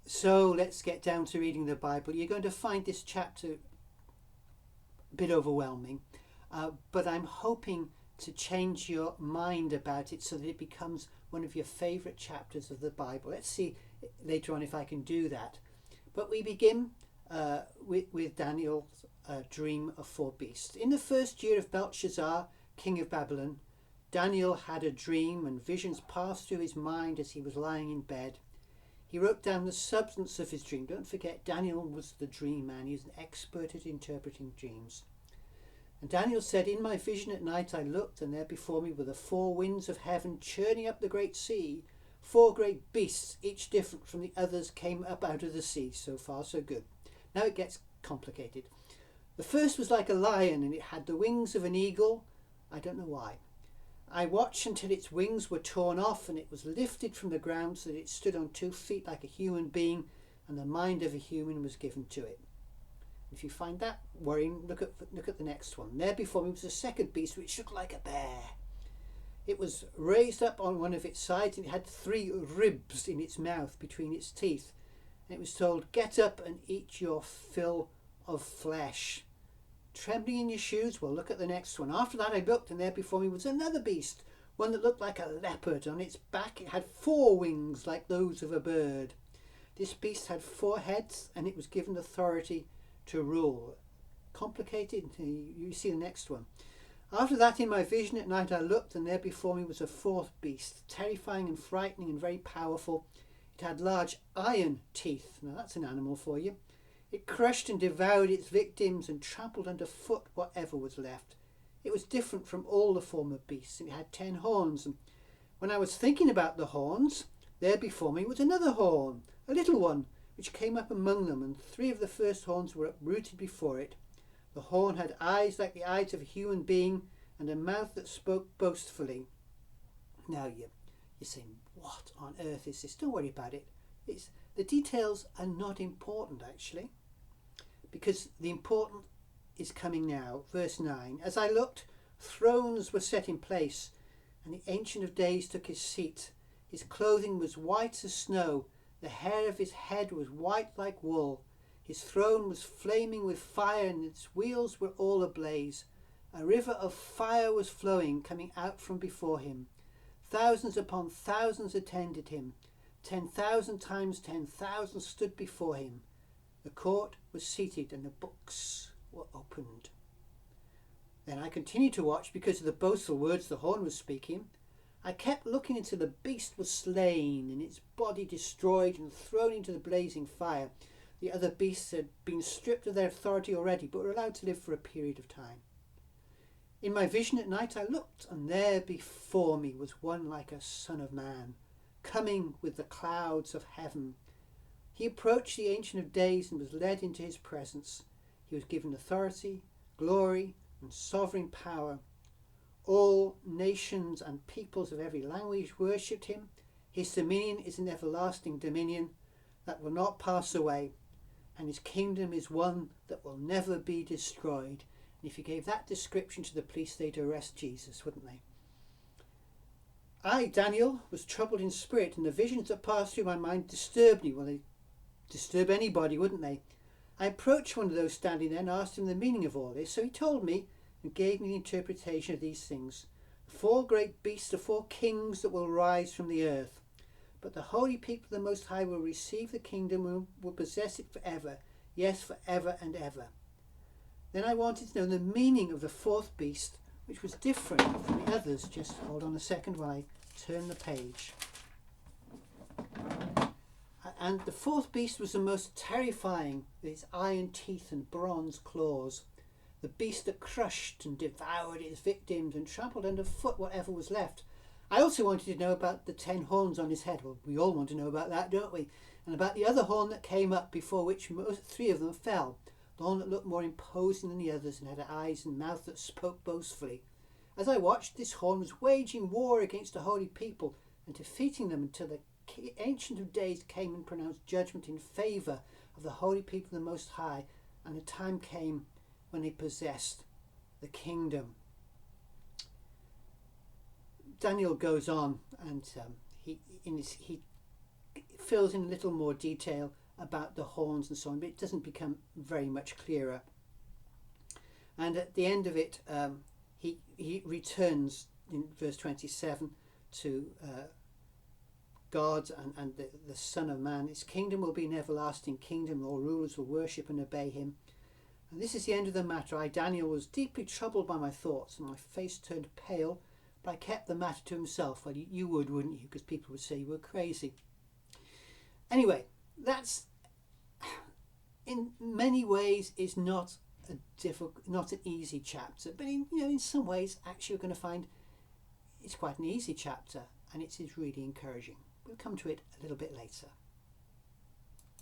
So let's get down to reading the Bible. You're going to find this chapter a bit overwhelming, but I'm hoping to change your mind about it so that it becomes one of your favourite chapters of the Bible. Let's see later on if I can do that. But we begin with Daniel's dream of four beasts. In the first year of Belshazzar, king of Babylon, Daniel had a dream, and visions passed through his mind as he was lying in bed. He wrote down the substance of his dream. Don't forget, Daniel was the dream man. He was an expert at interpreting dreams. And Daniel said, "In my vision at night I looked, and there before me were the four winds of heaven churning up the great sea. Four great beasts, each different from the others, came up out of the sea." So far, so good. Now it gets complicated. The first was like a lion, and it had the wings of an eagle. I don't know why. I watched until its wings were torn off, and it was lifted from the ground so that it stood on 2 feet like a human being, and the mind of a human was given to it. If you find that worrying, look at the next one. There before me was a second beast which looked like a bear. It was raised up on one of its sides, and it had 3 ribs in its mouth between its teeth. And it was told, "Get up and eat your fill of flesh." Trembling in your shoes? Well, look at the next one. After that I looked, and there before me was another beast, one that looked like a leopard. On its back it had 4 wings like those of a bird. This beast had 4 heads, and it was given authority to rule. Complicated? You see the next one. After that, in my vision at night I looked, and there before me was a 4th beast, terrifying and frightening and very powerful. It had large iron teeth. Now that's an animal for you. It crushed and devoured its victims and trampled underfoot whatever was left. It was different from all the former beasts, and it had 10 horns. And when I was thinking about the horns, there before me was another horn, a little one, which came up among them, and 3 of the first horns were uprooted before it. The horn had eyes like the eyes of a human being, and a mouth that spoke boastfully. Now you're saying, what on earth is this? Don't worry about it. The details are not important, actually, because the important is coming now. Verse 9. As I looked, thrones were set in place, and the Ancient of Days took his seat. His clothing was white as snow. The hair of his head was white like wool. His throne was flaming with fire, and its wheels were all ablaze. A river of fire was flowing, coming out from before him. Thousands upon thousands attended him. 10,000 times 10,000 stood before him. The court was seated, and the books were opened. Then I continued to watch because of the boastful words the horn was speaking. I kept looking until the beast was slain, and its body destroyed and thrown into the blazing fire. The other beasts had been stripped of their authority already, but were allowed to live for a period of time. In my vision at night I looked, and there before me was one like a son of man, coming with the clouds of heaven. He approached the Ancient of Days and was led into his presence. He was given authority, glory, and sovereign power. All nations and peoples of every language worshipped him. His dominion is an everlasting dominion that will not pass away, and his kingdom is one that will never be destroyed. And if you gave that description to the police, they'd arrest Jesus, wouldn't they? I, Daniel, was troubled in spirit, and the visions that passed through my mind disturbed me. Well, they disturb anybody, wouldn't they? I approached one of those standing there and asked him the meaning of all this. So he told me and gave me the interpretation of these things. 4 great beasts are 4 kings that will rise from the earth. But the holy people of the Most High will receive the kingdom and will possess it forever. Yes, forever and ever. Then I wanted to know the meaning of the 4th beast, which was different from the others. Just hold on a second while I turn the page. And the 4th beast was the most terrifying, with its iron teeth and bronze claws. The beast that crushed and devoured its victims and trampled underfoot whatever was left. I also wanted to know about the 10 horns on his head. Well, we all want to know about that, don't we? And about the other horn that came up, before which 3 of them fell. The horn that looked more imposing than the others and had eyes and mouth that spoke boastfully. As I watched, this horn was waging war against the holy people and defeating them until the Ancient of Days came and pronounced judgment in favour of the holy people of the Most High, and a time came when they possessed the kingdom. Daniel goes on, and he fills in a little more detail about the horns and so on, but it doesn't become very much clearer. And at the end of it, he returns in verse 27 to God and the Son of Man. His kingdom will be an everlasting kingdom. All rulers will worship and obey him. And this is the end of the matter. I, Daniel, was deeply troubled by my thoughts, and my face turned pale, but I kept the matter to himself. Well, you would, wouldn't you? Because people would say you were crazy. Anyway, that's in many ways is not not an easy chapter, but in some ways, actually, you're going to find it's quite an easy chapter, and it is really encouraging. We'll come to it a little bit later.